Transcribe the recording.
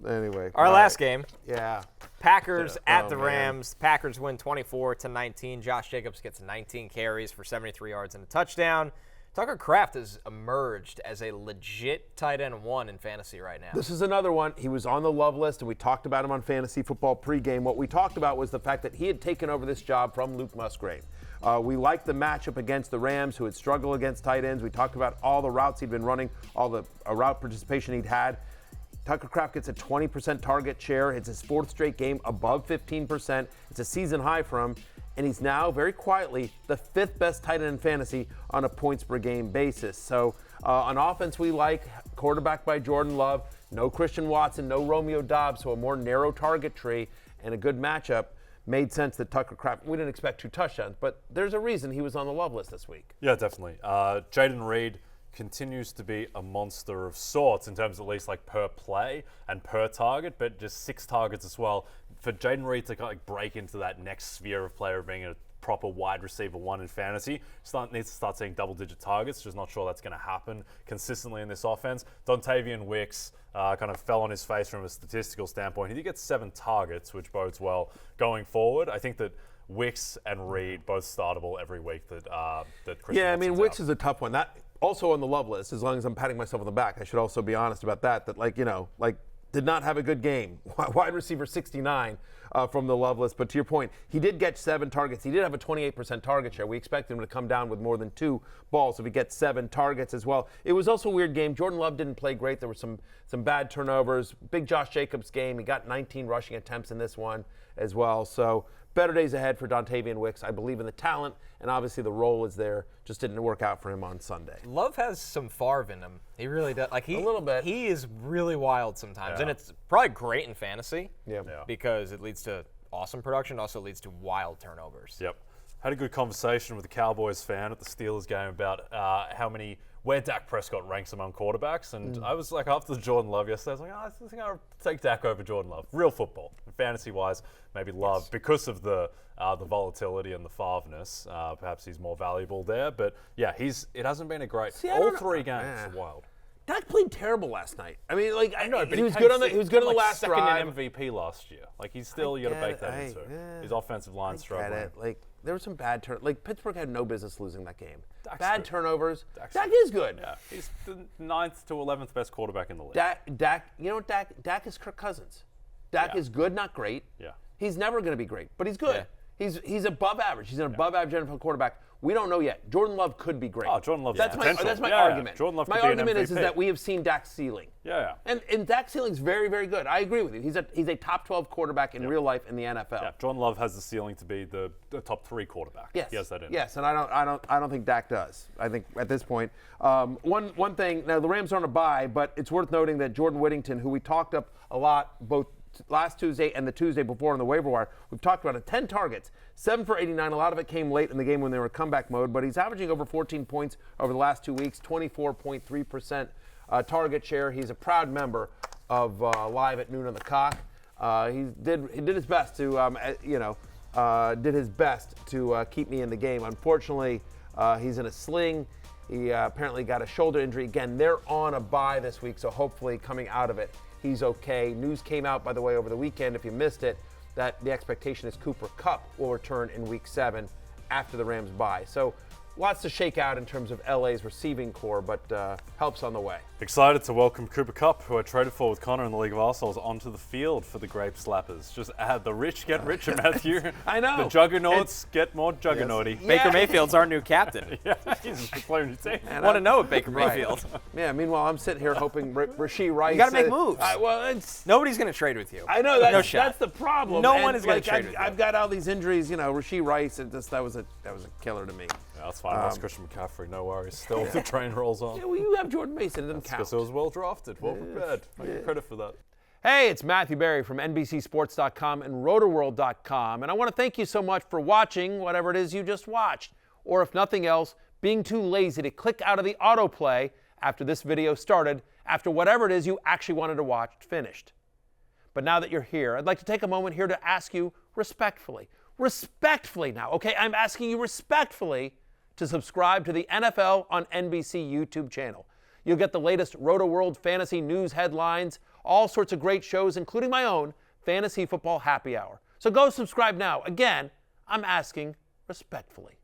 Anyway. Our last game. Yeah. Packers at the man. Rams. Packers win 24-19. Josh Jacobs gets 19 carries for 73 yards and a touchdown. Tucker Kraft has emerged as a legit tight end 1 in fantasy right now. This is another one. He was on the love list, and we talked about him on Fantasy Football pregame. What we talked about was the fact that he had taken over this job from Luke Musgrave. We liked the matchup against the Rams, who had struggled against tight ends. We talked about all the routes he'd been running, all the route participation he'd had. Tucker Kraft gets a 20% target share. It's his 4th straight game above 15%. It's a season high for him. And he's now, very quietly, the 5th best tight end in fantasy on a points-per-game basis. So on offense, we like quarterback by Jordan Love. No Christian Watson, no Romeo Doubs, so a more narrow target tree and a good matchup. Made sense that Tucker Kraft, we didn't expect 2 touchdowns, but there's a reason he was on the love list this week. Yeah, definitely. Jaden Reed continues to be a monster of sorts in terms of at least like per play and per target, but just 6 targets as well. For Jaden Reed to kind of break into that next sphere of player of being a proper wide receiver 1 in fantasy, needs to start seeing double-digit targets. Just not sure that's going to happen consistently in this offense. Dontavian Wicks kind of fell on his face from a statistical standpoint. He did get 7 targets, which bodes well going forward. I think that Wicks and Reed both startable every week that Chris. Yeah, I mean, Wicks is a tough one. That also on the love list, as long as I'm patting myself on the back, I should also be honest about that, did not have a good game. Wide receiver 69 from the love list. But to your point, he did get 7 targets. He did have a 28% target share. We expect him to come down with more than 2 balls if he gets 7 targets as well. It was also a weird game. Jordan Love didn't play great. There were some bad turnovers. Big Josh Jacobs game. He got 19 rushing attempts in this one as well. So better days ahead for Dontavian Wicks. I believe in the talent, and obviously the role is there. Just didn't work out for him on Sunday. Love has some Favre in him. He really does. A little bit. He is really wild sometimes, and it's probably great in fantasy because it leads to awesome production. Also leads to wild turnovers. Yep. Had a good conversation with a Cowboys fan at the Steelers game about where Dak Prescott ranks among quarterbacks. And I was like, after the Jordan Love yesterday, I was like, I think I'll take Dak over Jordan Love. Real football. Fantasy-wise, maybe Love, because of the volatility and the Favre-ness. Perhaps he's more valuable there. But yeah, it hasn't been a great, all 3 games are wild. Dak played terrible last night. I mean, I know, but he was good on the last second drive. in MVP last year. He's still, you got to bake that into. His offensive line struggling. There were some bad turnovers. Pittsburgh had no business losing that game. Dak's bad good. Turnovers. Dak's Dak good. is good. Yeah, he's the 9th to 11th best quarterback in the league. Dak, you know what, Dak is Kirk Cousins. Dak is good, not great. Yeah. He's never going to be great, but he's good. Yeah. He's above average. He's an above average NFL quarterback. We don't know yet. Jordan Love could be great. Oh, Jordan Love. That's my argument. Jordan Love my could be argument an is MVP. that we have seen Dak's ceiling. Yeah. And Dak's ceiling is very, very good. I agree with you. He's a top 12 quarterback in real life in the NFL. Yeah, Jordan Love has the ceiling to be the top 3 quarterback. Yes. He has that in. Yes, and I don't think Dak does. I think at this point, one thing. Now the Rams are on a bye, but it's worth noting that Jordan Whittington, who we talked up a lot both last Tuesday and the Tuesday before on the waiver wire, we've talked about it. 10 targets, 7 for 89. A lot of it came late in the game when they were in comeback mode, but he's averaging over 14 points over the last 2 weeks, 24.3% target share. He's a proud member of Live at Noon on the Cock. He did his best to keep me in the game. Unfortunately, he's in a sling. He apparently got a shoulder injury. Again, they're on a bye this week, so hopefully coming out of it, he's okay. News came out, by the way, over the weekend, if you missed it, that the expectation is Cooper Kupp will return in Week 7 after the Rams bye. So lots to shake out in terms of LA's receiving core, but help's on the way. Excited to welcome Cooper Kupp, who I traded for with Connor in the League of Arseholes, onto the field for the Grape Slappers. Just add the rich get richer, Matthew. I know. The juggernauts get more juggernauty. Yes. Baker Mayfield's our new captain. Yeah, he's the player in your team. Want to know it, Baker Mayfield. Yeah, meanwhile, I'm sitting here hoping Rashee Rice. You got to make moves. It's Nobody's going to trade with you. I know that's the problem. No one is going to trade with you. I've got all these injuries. Rashee Rice. That was a killer to me. Yeah, that's fine. That's Christian McCaffrey. No worries. Still, the train rolls on. Yeah, well, you have Jordan Mason. It doesn't count. Because it was well drafted, well prepared. I give credit for that. Hey, it's Matthew Berry from NBCSports.com and RotoWorld.com, and I want to thank you so much for watching whatever it is you just watched, or if nothing else, being too lazy to click out of the autoplay after this video started, after whatever it is you actually wanted to watch finished. But now that you're here, I'd like to take a moment here to ask you respectfully now, okay? I'm asking you respectfully to subscribe to the NFL on NBC YouTube channel. You'll get the latest Roto World fantasy news headlines, all sorts of great shows, including my own Fantasy Football Happy Hour. So go subscribe now. Again, I'm asking respectfully.